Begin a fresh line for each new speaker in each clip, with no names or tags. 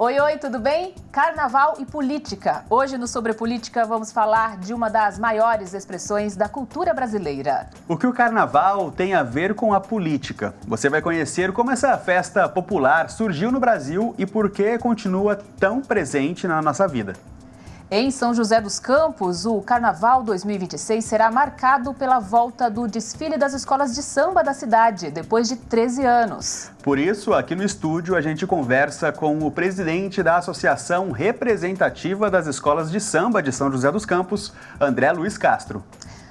Oi, oi, tudo bem? Carnaval e política. Hoje no Sobre Política vamos falar de uma das maiores expressões da cultura brasileira.
O que o carnaval tem a ver com a política? Você vai conhecer como essa festa popular surgiu no Brasil e por que continua tão presente na nossa vida.
Em São José dos Campos, o Carnaval 2026 será marcado pela volta do desfile das escolas de samba da cidade, depois de 13 anos.
Por isso, aqui no estúdio, a gente conversa com o presidente da Associação Representativa das Escolas de Samba de São José dos Campos, André Luiz Castro.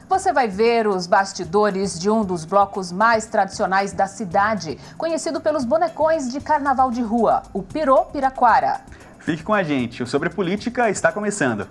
Você vai ver os bastidores de um dos blocos mais tradicionais da cidade, conhecido pelos bonecões de carnaval de rua, o Pirô Piraquara.
Fique com a gente, o Sobre Política está começando.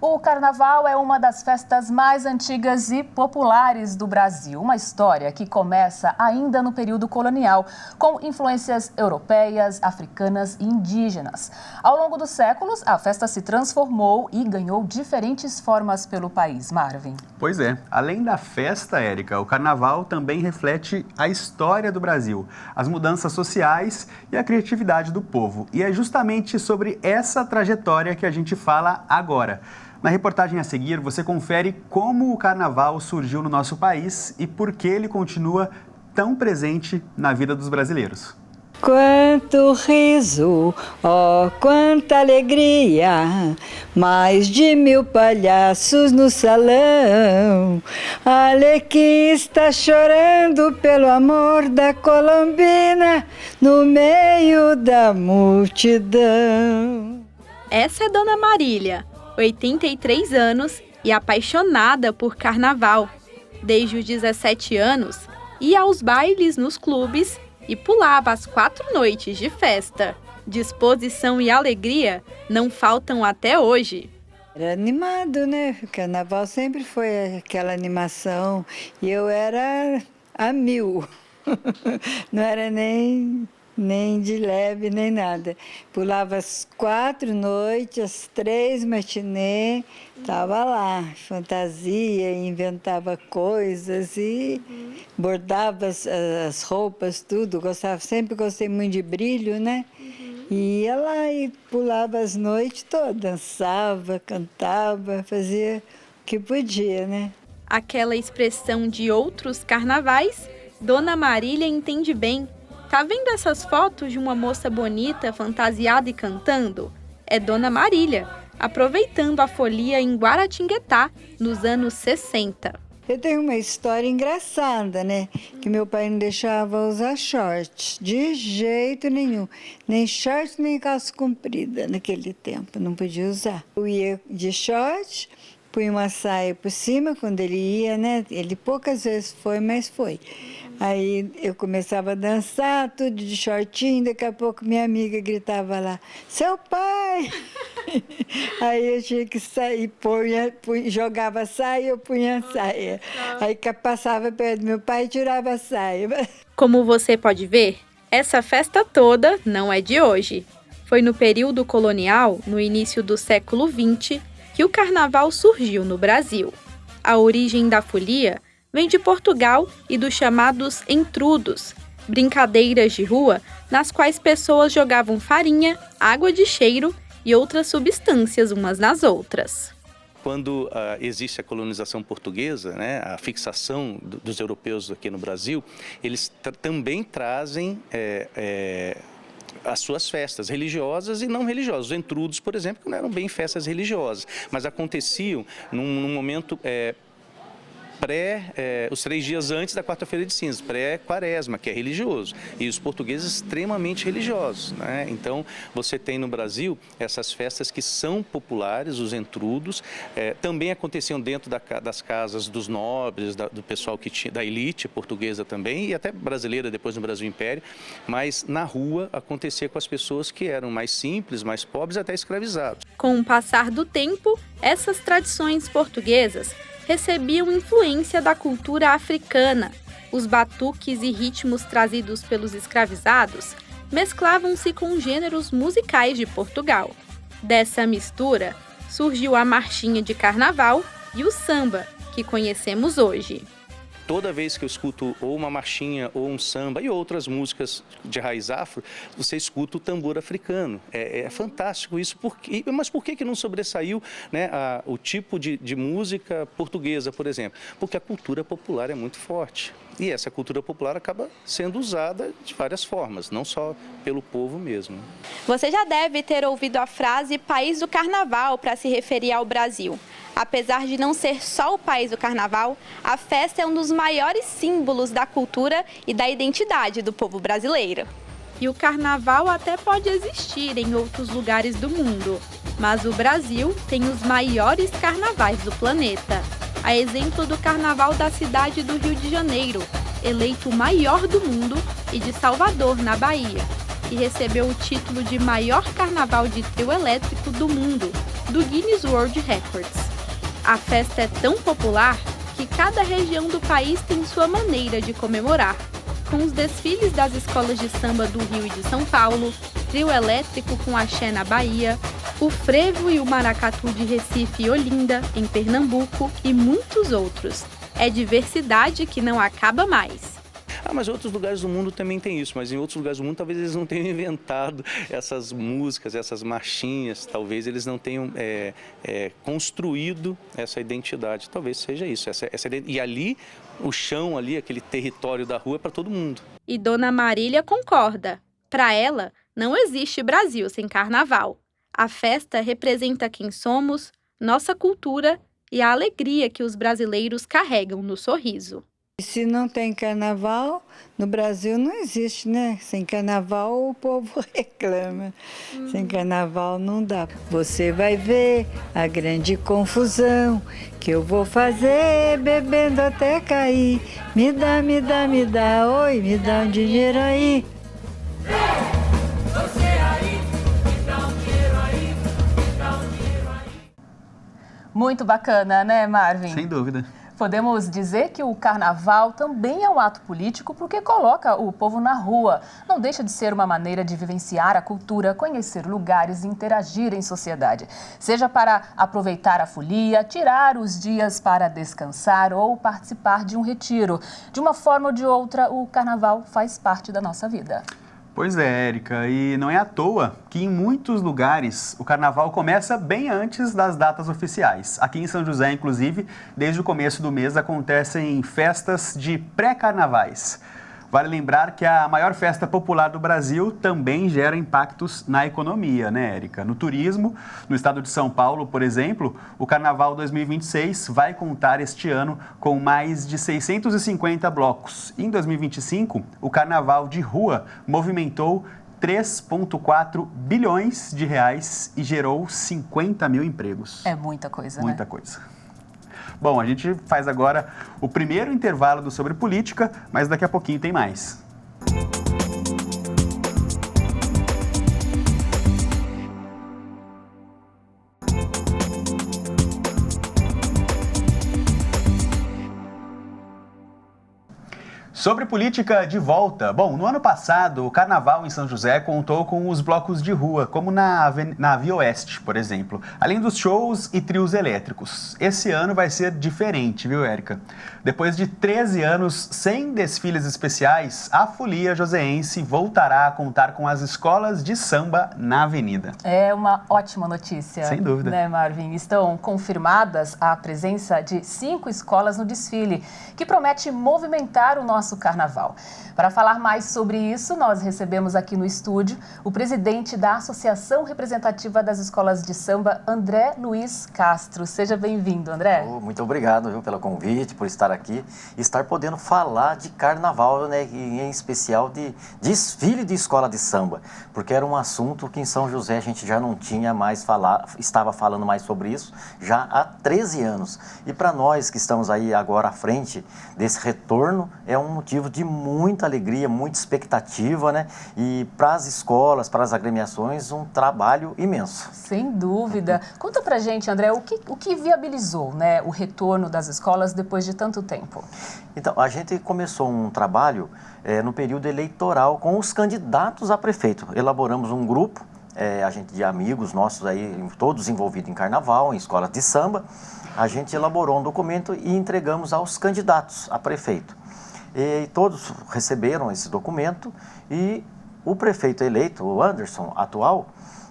O Carnaval é uma das festas mais antigas e populares do Brasil. Uma história que começa ainda no período colonial, com influências europeias, africanas e indígenas. Ao longo dos séculos, a festa se transformou e ganhou diferentes formas pelo país. Marvin.
Pois é, além da festa, Érica, o Carnaval também reflete a história do Brasil, as mudanças sociais e a criatividade do povo. E é justamente sobre essa trajetória que a gente fala agora. Na reportagem a seguir, você confere como o Carnaval surgiu no nosso país e por que ele continua tão presente na vida dos brasileiros.
Quanto riso, oh, quanta alegria, mais de 1000 palhaços no salão. Alequim está chorando pelo amor da Colombina no meio da multidão.
Essa é Dona Marília, 83 anos e apaixonada por carnaval. Desde os 17 anos, ia aos bailes nos clubes e pulava as 4 noites de festa. Disposição e alegria não faltam até hoje.
Era animado, né? O carnaval sempre foi aquela animação e eu era a 1000. Não era nem de leve, nem nada. Pulava as 4 noites, as 3 matinê, estava lá, fantasia, inventava coisas e bordava as roupas, tudo. Sempre gostei muito de brilho, né? E ia lá e pulava as noites todas, dançava, cantava, fazia o que podia, né?
Aquela expressão de outros carnavais, Dona Marília entende bem. Tá vendo essas fotos de uma moça bonita, fantasiada e cantando? É Dona Marília, aproveitando a folia em Guaratinguetá, nos anos 60.
Eu tenho uma história engraçada, né? Que meu pai não deixava usar short, de jeito nenhum. Nem short, nem calça comprida naquele tempo, não podia usar. Eu ia de short, punha uma saia por cima quando ele ia, né? Ele poucas vezes foi, mas foi. Aí eu começava a dançar, tudo de shortinho, daqui a pouco minha amiga gritava lá, seu pai! Aí eu tinha que sair, jogava a saia, eu punha a saia. Aí passava perto do meu pai e tirava a saia.
Como você pode ver, essa festa toda não é de hoje. Foi no período colonial, no início do século XX, que o carnaval surgiu no Brasil. A origem da folia vem de Portugal e dos chamados entrudos, brincadeiras de rua nas quais pessoas jogavam farinha, água de cheiro e outras substâncias umas nas outras.
Quando existe a colonização portuguesa, né, a fixação dos europeus aqui no Brasil, eles também trazem as suas festas religiosas e não religiosas. Os entrudos, por exemplo, não eram bem festas religiosas, mas aconteciam num momento os 3 dias antes da quarta-feira de cinzas, pré-quaresma, que é religioso, e os portugueses extremamente religiosos, né? Então, você tem no Brasil essas festas que são populares, os entrudos, também aconteciam dentro das casas dos nobres, do pessoal que tinha, da elite portuguesa também, e até brasileira depois no Brasil Império, mas na rua acontecia com as pessoas que eram mais simples, mais pobres, até escravizados.
Com o passar do tempo, essas tradições portuguesas recebiam influência da cultura africana. Os batuques e ritmos trazidos pelos escravizados mesclavam-se com gêneros musicais de Portugal. Dessa mistura, surgiu a marchinha de carnaval e o samba, que conhecemos hoje.
Toda vez que eu escuto ou uma marchinha ou um samba e outras músicas de raiz afro, você escuta o tambor africano. É fantástico isso. Mas por que não sobressaiu, né, o tipo de música portuguesa, por exemplo? Porque a cultura popular é muito forte. E essa cultura popular acaba sendo usada de várias formas, não só pelo povo mesmo.
Você já deve ter ouvido a frase País do Carnaval para se referir ao Brasil. Apesar de não ser só o país do carnaval, a festa é um dos maiores símbolos da cultura e da identidade do povo brasileiro. E o carnaval até pode existir em outros lugares do mundo, mas o Brasil tem os maiores carnavais do planeta. A exemplo do carnaval da cidade do Rio de Janeiro, eleito o maior do mundo, e de Salvador, na Bahia, que recebeu o título de maior carnaval de trio elétrico do mundo, do Guinness World Records. A festa é tão popular que cada região do país tem sua maneira de comemorar, com os desfiles das escolas de samba do Rio e de São Paulo, trio elétrico com axé na Bahia, o frevo e o maracatu de Recife e Olinda, em Pernambuco, e muitos outros. É diversidade que não acaba mais.
Mas outros lugares do mundo também tem isso, mas em outros lugares do mundo talvez eles não tenham inventado essas músicas, essas marchinhas, talvez eles não tenham construído essa identidade, talvez seja isso. E ali, o chão ali, aquele território da rua é para todo mundo.
E Dona Marília concorda. Para ela, não existe Brasil sem carnaval. A festa representa quem somos, nossa cultura e a alegria que os brasileiros carregam no sorriso.
Se não tem carnaval, no Brasil não existe, né? Sem carnaval o povo reclama. Sem carnaval não dá. Você vai ver a grande confusão que eu vou fazer bebendo até cair. Me dá, oi, me dá um dinheiro aí.
Muito bacana, né, Marvin?
Sem dúvida.
Podemos dizer que o carnaval também é um ato político porque coloca o povo na rua. Não deixa de ser uma maneira de vivenciar a cultura, conhecer lugares e interagir em sociedade. Seja para aproveitar a folia, tirar os dias para descansar ou participar de um retiro. De uma forma ou de outra, o carnaval faz parte da nossa vida.
Pois é, Érica, e não é à toa que em muitos lugares o carnaval começa bem antes das datas oficiais. Aqui em São José, inclusive, desde o começo do mês acontecem festas de pré-carnavais. Vale lembrar que a maior festa popular do Brasil também gera impactos na economia, né, Érica? No turismo, no estado de São Paulo, por exemplo, o Carnaval 2026 vai contar este ano com mais de 650 blocos. Em 2025, o Carnaval de Rua movimentou 3,4 bilhões de reais e gerou 50 mil empregos.
É muita coisa, né?
Muita coisa. Bom, a gente faz agora o primeiro intervalo do Sobre Política, mas daqui a pouquinho tem mais. Sobre política de volta. Bom, no ano passado, o Carnaval em São José contou com os blocos de rua, como na Via Oeste, por exemplo, além dos shows e trios elétricos. Esse ano vai ser diferente, viu, Érica? Depois de 13 anos sem desfiles especiais, a folia joseense voltará a contar com as escolas de samba na avenida.
É uma ótima notícia.
Sem dúvida.
Né, Marvin? Estão confirmadas a presença de 5 escolas no desfile, que promete movimentar o nosso carnaval. Para falar mais sobre isso, nós recebemos aqui no estúdio o presidente da Associação Representativa das Escolas de Samba, André Luiz Castro. Seja bem-vindo, André.
Muito obrigado, pelo convite, por estar aqui e estar podendo falar de carnaval, né, e em especial de desfile de escola de samba, porque era um assunto que em São José a gente já não tinha mais estava falando mais sobre isso já há 13 anos. E para nós que estamos aí agora à frente desse retorno, é um motivo de muita alegria, muita expectativa, né? E para as escolas, para as agremiações, um trabalho imenso.
Sem dúvida. Conta pra gente, André, o que viabilizou, né, o retorno das escolas depois de tanto tempo?
Então, a gente começou um trabalho no período eleitoral com os candidatos a prefeito. Elaboramos um grupo, a gente de amigos nossos aí, todos envolvidos em carnaval, em escolas de samba. A gente elaborou um documento e entregamos aos candidatos a prefeito. E todos receberam esse documento e o prefeito eleito, o Anderson, atual,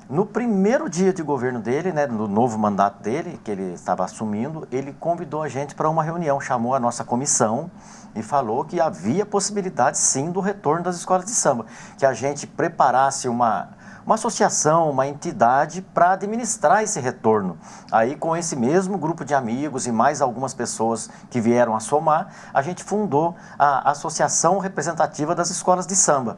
no primeiro dia de governo dele, né, no novo mandato dele, que ele estava assumindo, ele convidou a gente para uma reunião, chamou a nossa comissão e falou que havia possibilidade, sim, do retorno das escolas de samba, que a gente preparasse uma associação, uma entidade para administrar esse retorno. Aí, com esse mesmo grupo de amigos e mais algumas pessoas que vieram a somar, a gente fundou a Associação Representativa das Escolas de Samba.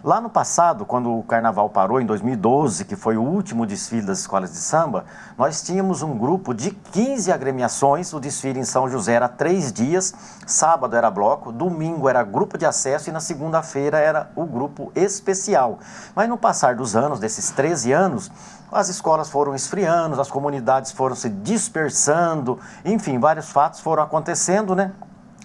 Lá no passado, quando o carnaval parou, em 2012, que foi o último desfile das escolas de samba, nós tínhamos um grupo de 15 agremiações. O desfile em São José era 3 dias, sábado era bloco, domingo era grupo de acesso e na segunda-feira era o grupo especial. Mas no passar dos anos, desses 13 anos, as escolas foram esfriando, as comunidades foram se dispersando, enfim, vários fatos foram acontecendo, né?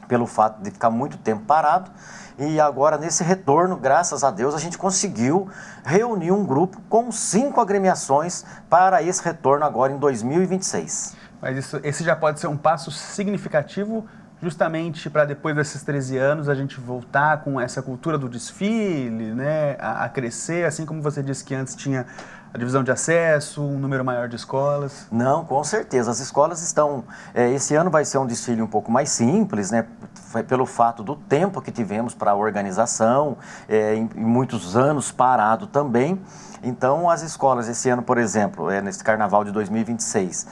Pelo fato de ficar muito tempo parado. E agora, nesse retorno, graças a Deus, a gente conseguiu reunir um grupo com 5 agremiações para esse retorno agora em 2026.
Mas esse já pode ser um passo significativo justamente para depois desses 13 anos a gente voltar com essa cultura do desfile, né, a crescer, assim como você disse que antes tinha a divisão de acesso, um número maior de escolas?
Não, com certeza. As escolas estão... esse ano vai ser um desfile um pouco mais simples, né? Pelo fato do tempo que tivemos para a organização, em muitos anos parado também. Então, as escolas, esse ano, por exemplo, nesse carnaval de 2026,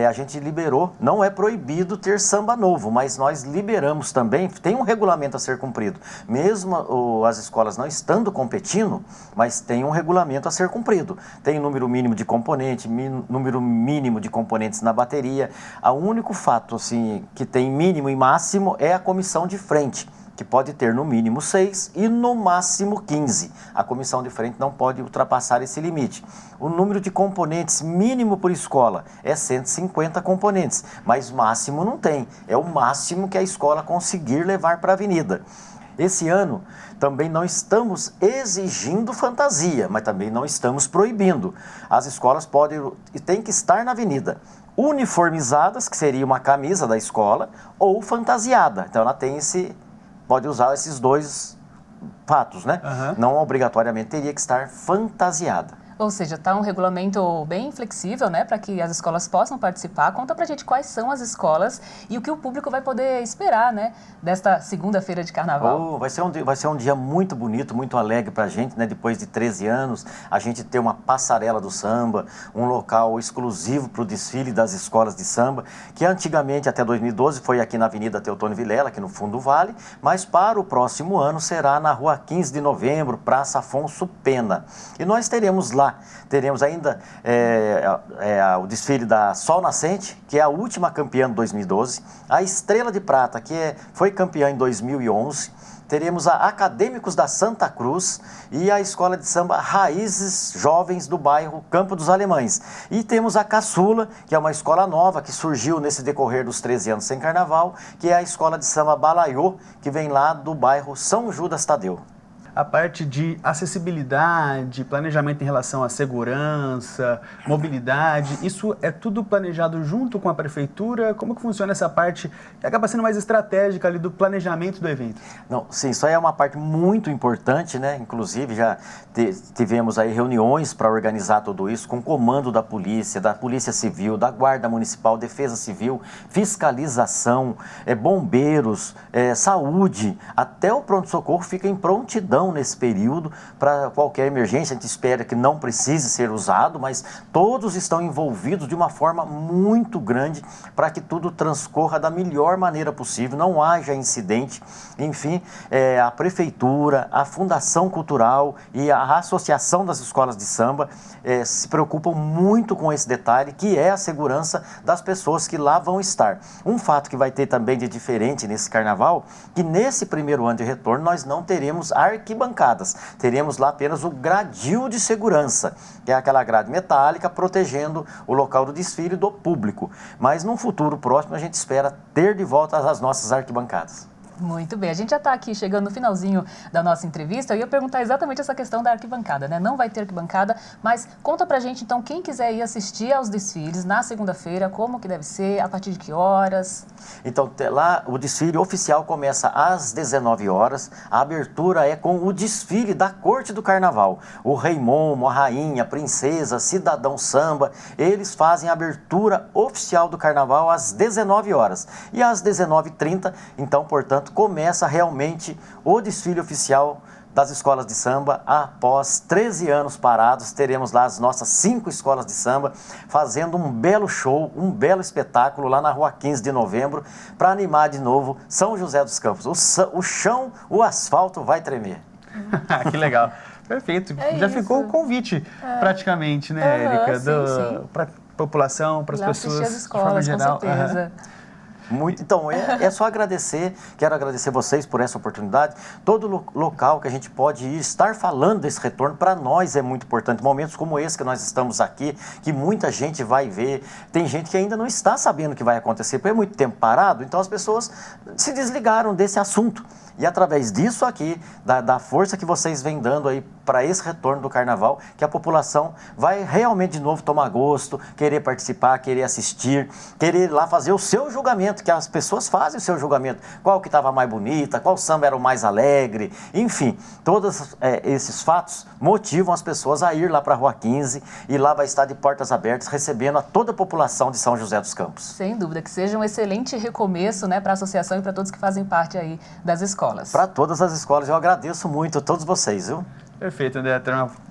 a gente liberou, não é proibido ter samba novo, mas nós liberamos também, tem um regulamento a ser cumprido. Mesmo as escolas não estando competindo, mas tem um regulamento a ser cumprido. Tem número mínimo de componente, número mínimo de componentes na bateria. O único fato assim, que tem mínimo e máximo é a comissão de frente, que pode ter no mínimo 6 e no máximo 15. A comissão de frente não pode ultrapassar esse limite. O número de componentes mínimo por escola é 150 componentes, mas máximo não tem. É o máximo que a escola conseguir levar para a avenida. Esse ano também não estamos exigindo fantasia, mas também não estamos proibindo. As escolas podem e têm que estar na avenida, uniformizadas, que seria uma camisa da escola, ou fantasiada. Então ela tem pode usar esses dois fatos, né? Uhum. Não obrigatoriamente teria que estar fantasiada.
Ou seja, está um regulamento bem flexível, né, para que as escolas possam participar. Conta pra gente quais são as escolas e o que o público vai poder esperar, né, desta segunda-feira de carnaval.
Vai ser um dia muito bonito, muito alegre pra gente, né, depois de 13 anos, a gente ter uma passarela do samba, um local exclusivo para o desfile das escolas de samba, que antigamente, até 2012, foi aqui na Avenida Teotônio Vilela, aqui no fundo do Vale, mas para o próximo ano será na Rua 15 de Novembro, Praça Afonso Pena. E nós teremos ainda o desfile da Sol Nascente, que é a última campeã de 2012, a Estrela de Prata, que foi campeã em 2011, teremos a Acadêmicos da Santa Cruz e a Escola de Samba Raízes Jovens do bairro Campo dos Alemães. E temos a Caçula, que é uma escola nova que surgiu nesse decorrer dos 13 anos sem carnaval, que é a Escola de Samba Balaiô, que vem lá do bairro São Judas Tadeu.
A parte de acessibilidade, planejamento em relação à segurança, mobilidade, isso é tudo planejado junto com a prefeitura? Como que funciona essa parte que acaba sendo mais estratégica ali do planejamento do evento?
Não, sim, isso aí é uma parte muito importante, né? Inclusive já tivemos aí reuniões para organizar tudo isso com o comando da Polícia Civil, da Guarda Municipal, Defesa Civil, fiscalização, bombeiros, saúde, até o pronto-socorro fica em prontidão estão nesse período para qualquer emergência. A gente espera que não precise ser usado, mas todos estão envolvidos de uma forma muito grande para que tudo transcorra da melhor maneira possível, não haja incidente. Enfim, a Prefeitura, a Fundação Cultural e a Associação das Escolas de Samba se preocupam muito com esse detalhe, que é a segurança das pessoas que lá vão estar. Um fato que vai ter também de diferente nesse carnaval, que nesse primeiro ano de retorno nós não teremos arquibancadas, teremos lá apenas o gradil de segurança, que é aquela grade metálica protegendo o local do desfile do público. Mas num futuro próximo a gente espera ter de volta as nossas arquibancadas.
Muito bem, a gente já está aqui chegando no finalzinho da nossa entrevista. Eu ia perguntar exatamente essa questão da arquibancada, né? Não vai ter arquibancada, mas conta pra gente então, quem quiser ir assistir aos desfiles na segunda-feira, como que deve ser, a partir de que horas?
Então, lá o desfile oficial começa às 19 horas, a abertura é com o desfile da Corte do Carnaval. O Rei Momo, a Rainha, a Princesa, Cidadão Samba, eles fazem a abertura oficial do Carnaval às 19 horas. E às 19h30, então, portanto, começa realmente o desfile oficial das escolas de samba. Após 13 anos parados, teremos lá as nossas 5 escolas de samba fazendo um belo show, um belo espetáculo lá na Rua 15 de Novembro para animar de novo São José dos Campos. O chão, o asfalto vai tremer.
Que legal. Perfeito. Já
isso.
ficou o convite praticamente, né, Érica? Para a população, para as pessoas,
as escolas,
de forma geral.
com certeza.
Muito, então, é só agradecer, quero agradecer vocês por essa oportunidade. Todo local que a gente pode ir, estar falando desse retorno, para nós é muito importante. Momentos como esse que nós estamos aqui, que muita gente vai ver, tem gente que ainda não está sabendo o que vai acontecer, porque é muito tempo parado, então as pessoas se desligaram desse assunto. E através disso aqui, da força que vocês vêm dando aí para esse retorno do Carnaval, que a população vai realmente de novo tomar gosto, querer participar, querer assistir, querer ir lá fazer o seu julgamento, que as pessoas fazem o seu julgamento. Qual que estava mais bonita, qual samba era o mais alegre, enfim. Todos esses fatos motivam as pessoas a ir lá para a Rua 15 e lá vai estar de portas abertas, recebendo a toda a população de São José dos Campos.
Sem dúvida, que seja um excelente recomeço, né, para a associação e para todos que fazem parte aí das escolas.
Para todas as escolas, eu agradeço muito a todos vocês, viu?
Perfeito, André.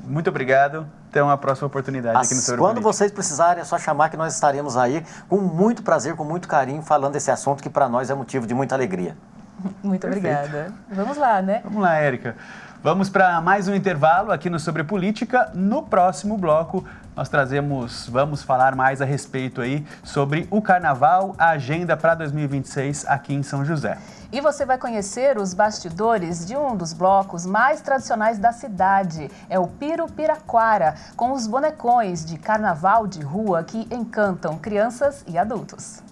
Muito obrigado. Até uma próxima oportunidade aqui no Sobre
Quando
Política.
vocês precisarem, é só chamar que nós estaremos aí com muito prazer, com muito carinho, falando desse assunto que para nós é motivo de muita alegria.
Muito
Perfeito.
obrigada. Vamos lá, né?
Vamos lá, Érica. Vamos para mais um intervalo aqui no Sobre Política. No próximo bloco, vamos falar mais a respeito aí sobre o Carnaval, a agenda para 2026 aqui em São José.
E você vai conhecer os bastidores de um dos blocos mais tradicionais da cidade. É o Pirupiraquara, com os bonecões de carnaval de rua que encantam crianças e adultos.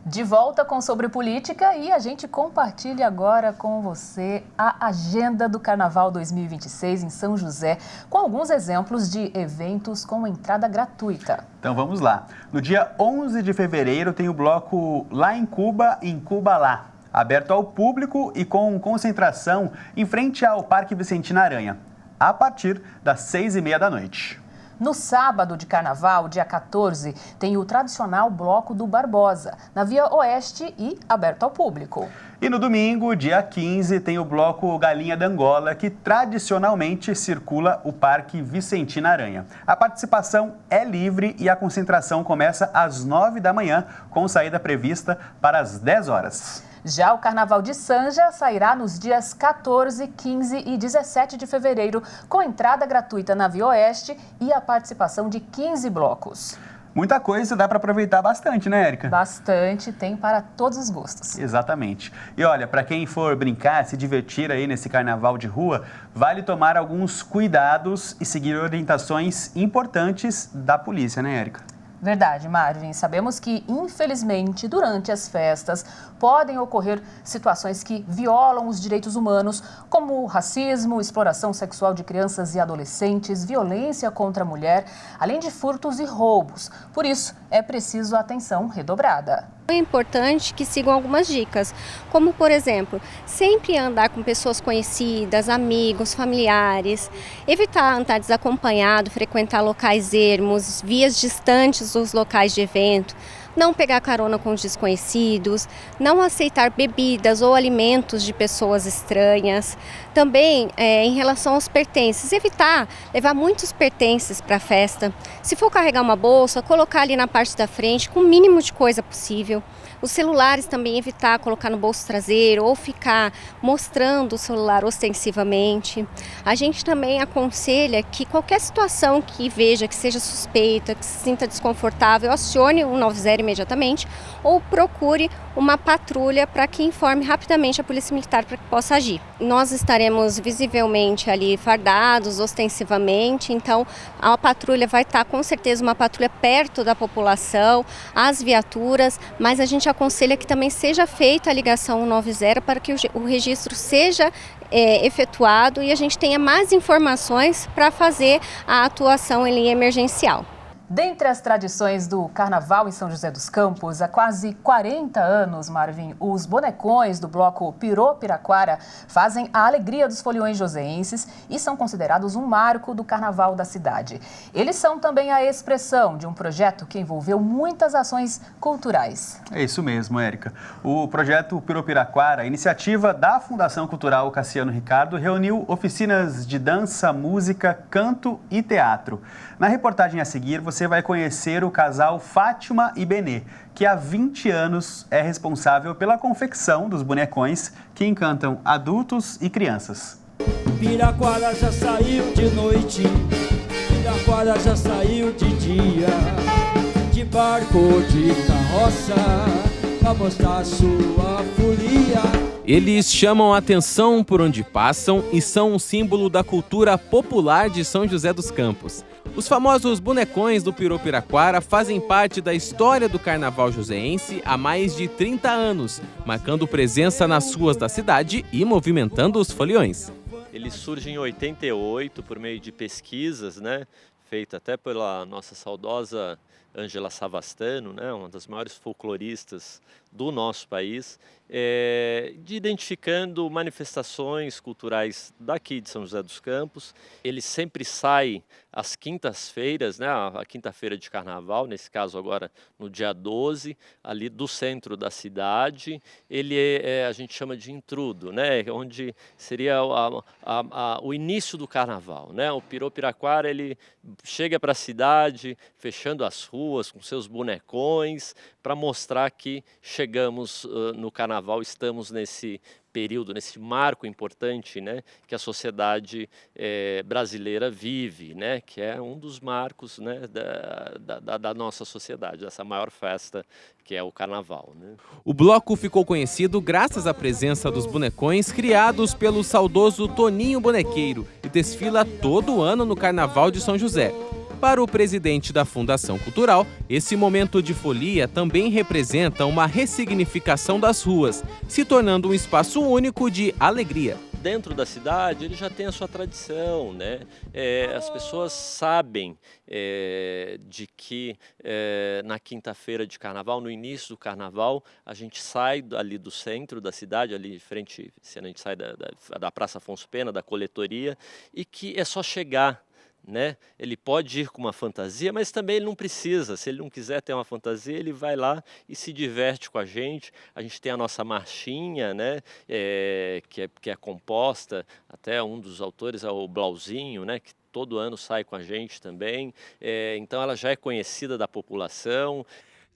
De volta com Sobre Política e a gente compartilha agora com você a agenda do Carnaval 2026 em São José, com alguns exemplos de eventos com entrada gratuita.
Então vamos lá. No dia 11 de fevereiro tem o bloco Lá em Cuba Lá, aberto ao público e com concentração em frente ao Parque Vicentina Aranha, a partir das 6h30 da noite.
No sábado de carnaval, dia 14, tem o tradicional Bloco do Barbosa, na Via Oeste e aberto ao público.
E no domingo, dia 15, tem o Bloco Galinha d'Angola, que tradicionalmente circula o Parque Vicentina Aranha. A participação é livre e a concentração começa às 9 da manhã, com saída prevista para as 10 horas.
Já o Carnaval de Sanja sairá nos dias 14, 15 e 17 de fevereiro, com entrada gratuita na Via Oeste e a participação de 15 blocos.
Muita coisa, dá para aproveitar bastante, né, Érica?
Bastante, tem para todos os gostos.
Exatamente. E olha, para quem for brincar, se divertir aí nesse carnaval de rua, vale tomar alguns cuidados e seguir orientações importantes da polícia, né, Érica?
Verdade, Marvin. Sabemos que, infelizmente, durante as festas, podem ocorrer situações que violam os direitos humanos, como racismo, exploração sexual de crianças e adolescentes, violência contra a mulher, além de furtos e roubos. Por isso, é preciso atenção redobrada.
É importante que sigam algumas dicas, como por exemplo, sempre andar com pessoas conhecidas, amigos, familiares, evitar andar desacompanhado, frequentar locais ermos, vias distantes dos locais de evento, não pegar carona com desconhecidos, não aceitar bebidas ou alimentos de pessoas estranhas. Também, em relação aos pertences, evitar levar muitos pertences para a festa. Se for carregar uma bolsa, colocar ali na parte da frente com o mínimo de coisa possível. Os celulares também evitar colocar no bolso traseiro ou ficar mostrando o celular ostensivamente. A gente também aconselha que qualquer situação que veja que seja suspeita, que se sinta desconfortável, acione o 190 imediatamente ou procure uma patrulha para que informe rapidamente a Polícia Militar para que possa agir. Nós estaremos visivelmente ali fardados, ostensivamente, então a patrulha vai estar com certeza uma patrulha perto da população, as viaturas, mas a gente aconselha que também seja feita a ligação 190 para que o registro seja efetuado e a gente tenha mais informações para fazer a atuação em linha emergencial.
Dentre as tradições do Carnaval em São José dos Campos, há quase 40 anos, Marvin, os bonecões do bloco Pirô Piraquara fazem a alegria dos foliões joseenses e são considerados um marco do Carnaval da cidade. Eles são também a expressão de um projeto que envolveu muitas ações culturais.
É isso mesmo, Érica. O projeto Pirô Piraquara, iniciativa da Fundação Cultural Cassiano Ricardo, reuniu oficinas de dança, música, canto e teatro. Na reportagem a seguir, você vai conhecer o casal Fátima e Benê, que há 20 anos é responsável pela confecção dos bonecões que encantam adultos e crianças.
Piraquara já saiu de noite, Piraquara já saiu de dia, de barco ou de carroça, pra mostrar sua folia.
Eles chamam a atenção por onde passam e são um símbolo da cultura popular de São José dos Campos. Os famosos bonecões do Pirô Piraquara fazem parte da história do carnaval joseense há mais de 30 anos, marcando presença nas ruas da cidade e movimentando os foliões.
Ele surge em 88 por meio de pesquisas, feita até pela nossa saudosa Ângela Savastano, uma das maiores folcloristas do nosso país, de identificando manifestações culturais daqui de São José dos Campos. Ele sempre sai às quintas-feiras, a quinta-feira de carnaval, nesse caso agora no dia 12, ali do centro da cidade. Ele a gente chama de intrudo, onde seria o início do carnaval. O Pirô Piraquara, ele chega para a cidade, fechando as ruas com seus bonecões, para mostrar que chegamos no carnaval, estamos nesse período, nesse marco importante, que a sociedade brasileira vive, que é um dos marcos da nossa sociedade, dessa maior festa que é o carnaval.
O bloco ficou conhecido graças à presença dos bonecões criados pelo saudoso Toninho Bonequeiro e desfila todo ano no Carnaval de São José. Para o presidente da Fundação Cultural, esse momento de folia também representa uma ressignificação das ruas, se tornando um espaço único de alegria.
Dentro da cidade, ele já tem a sua tradição, as pessoas sabem de que na quinta-feira de carnaval, no início do carnaval, a gente sai ali do centro da cidade, ali de frente, a gente sai da Praça Afonso Pena, da coletoria, e que é só chegar. Ele pode ir com uma fantasia, mas também ele não precisa. Se ele não quiser ter uma fantasia, ele vai lá e se diverte com a gente. A gente tem a nossa marchinha, que é composta, até um dos autores é o Blauzinho, que todo ano sai com a gente também. Então ela já é conhecida da população.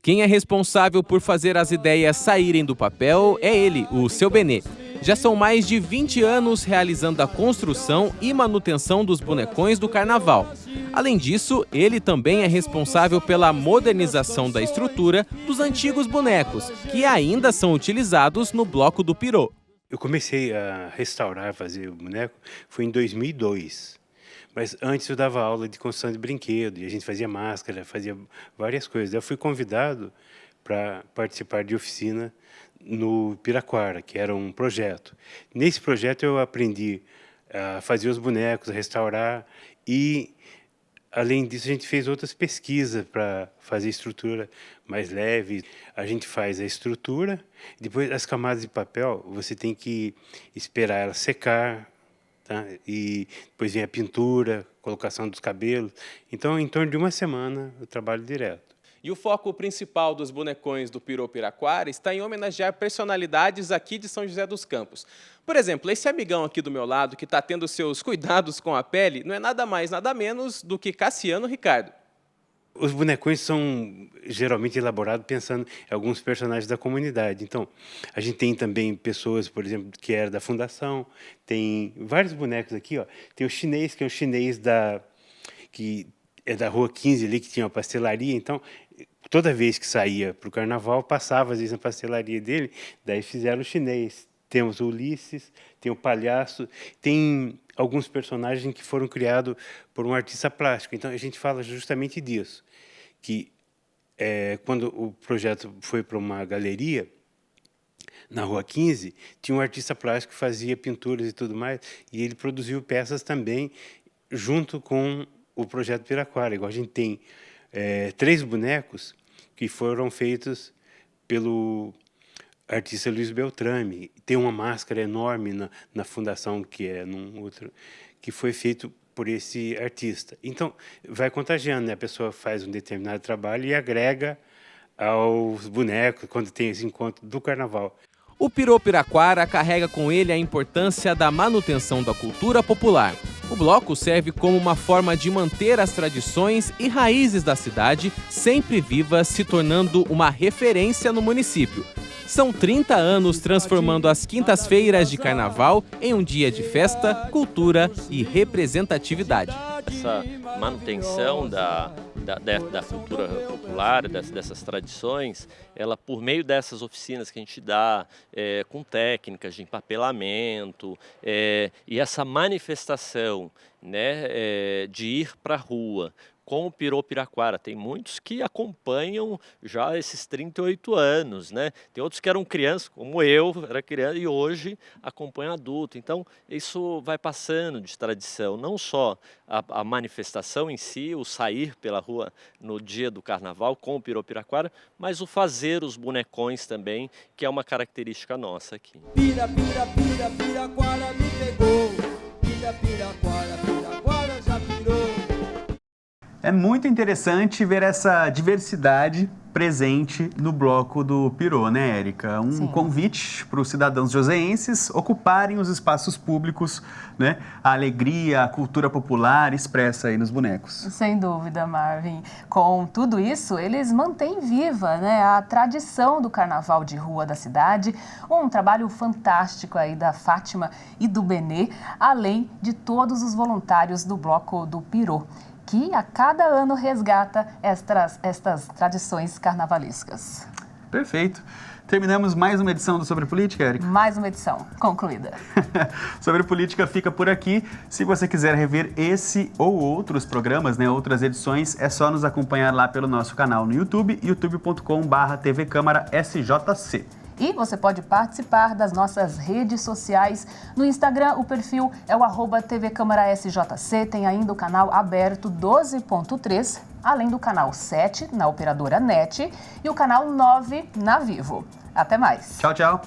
Quem é responsável por fazer as ideias saírem do papel é ele, o seu Benê. Já são mais de 20 anos realizando a construção e manutenção dos bonecões do carnaval. Além disso, ele também é responsável pela modernização da estrutura dos antigos bonecos, que ainda são utilizados no bloco do Pirô.
Eu comecei a restaurar, fazer o boneco, foi em 2002. Mas antes eu dava aula de construção de brinquedo, e a gente fazia máscara, fazia várias coisas. Eu fui convidado para participar de oficina no Piraquara, que era um projeto. Nesse projeto eu aprendi a fazer os bonecos, a restaurar e Além disso, a gente fez outras pesquisas para fazer estrutura mais leve. A gente faz a estrutura, depois as camadas de papel, você tem que esperar ela secar, tá? E depois vem a pintura, colocação dos cabelos. Então, em torno de uma semana, eu trabalho direto.
E o foco principal dos bonecões do Pirô Piraquara está em homenagear personalidades aqui de São José dos Campos. Por exemplo, esse amigão aqui do meu lado, que está tendo seus cuidados com a pele, não é nada mais, nada menos do que Cassiano Ricardo.
Os bonecões são geralmente elaborados pensando em alguns personagens da comunidade. Então, a gente tem também pessoas, por exemplo, que eram da fundação, tem vários bonecos aqui, ó. Tem o chinês, que é o chinês que é da Rua 15 ali, que tinha uma pastelaria. Então, toda vez que saía para o carnaval, passava às vezes na pastelaria dele, daí fizeram o chinês. Temos o Ulisses, tem o palhaço, tem alguns personagens que foram criados por um artista plástico. Então, a gente fala justamente disso, que quando o projeto foi para uma galeria, na Rua 15, tinha um artista plástico que fazia pinturas e tudo mais, e ele produziu peças também junto com o projeto Piraquara. Igual a gente tem 3 bonecos que foram feitos pelo artista Luiz Beltrame. Tem uma máscara enorme na fundação, que é num outro, que foi feito por esse artista. Então, vai contagiando, né? A pessoa faz um determinado trabalho e agrega aos bonecos quando tem esse encontro do carnaval.
O Pirô Piraquara carrega com ele a importância da manutenção da cultura popular. O bloco serve como uma forma de manter as tradições e raízes da cidade sempre vivas, se tornando uma referência no município. São 30 anos transformando as quintas-feiras de carnaval em um dia de festa, cultura e representatividade.
Essa manutenção da cultura popular, dessas tradições, ela por meio dessas oficinas que a gente dá, com técnicas de empapelamento, e essa manifestação, né, de ir para a rua, com o Pirô Piraquara. Tem muitos que acompanham já esses 38 anos, né? Tem outros que eram crianças, como eu, era criança, e hoje acompanham adulto. Então, isso vai passando de tradição, não só a manifestação em si, o sair pela rua no dia do carnaval com o Pirô Piraquara, mas o fazer os bonecões também, que é uma característica nossa aqui.
Pira, pira, pira, Piraquara me pegou. Pira, Piraquara, Piraquara já pirou.
É muito interessante ver essa diversidade presente no bloco do Pirô, né, Érica? Um convite para os cidadãos joseenses ocuparem os espaços públicos, né? A alegria, a cultura popular expressa aí nos bonecos.
Sem dúvida, Marvin. Com tudo isso, eles mantêm viva, né, a tradição do carnaval de rua da cidade, um trabalho fantástico aí da Fátima e do Benê, além de todos os voluntários do bloco do Pirô, que a cada ano resgata estas tradições carnavalescas.
Perfeito. Terminamos mais uma edição do Sobre Política, Érica?
Mais uma edição concluída.
Sobre Política fica por aqui. Se você quiser rever esse ou outros programas, né, outras edições, é só nos acompanhar lá pelo nosso canal no YouTube, youtube.com/tvcâmarasjc.
E você pode participar das nossas redes sociais. No Instagram, o perfil é o @tvcâmarasjc. Tem ainda o canal aberto 12.3, além do canal 7 na operadora NET e o canal 9 na Vivo. Até mais.
Tchau, tchau.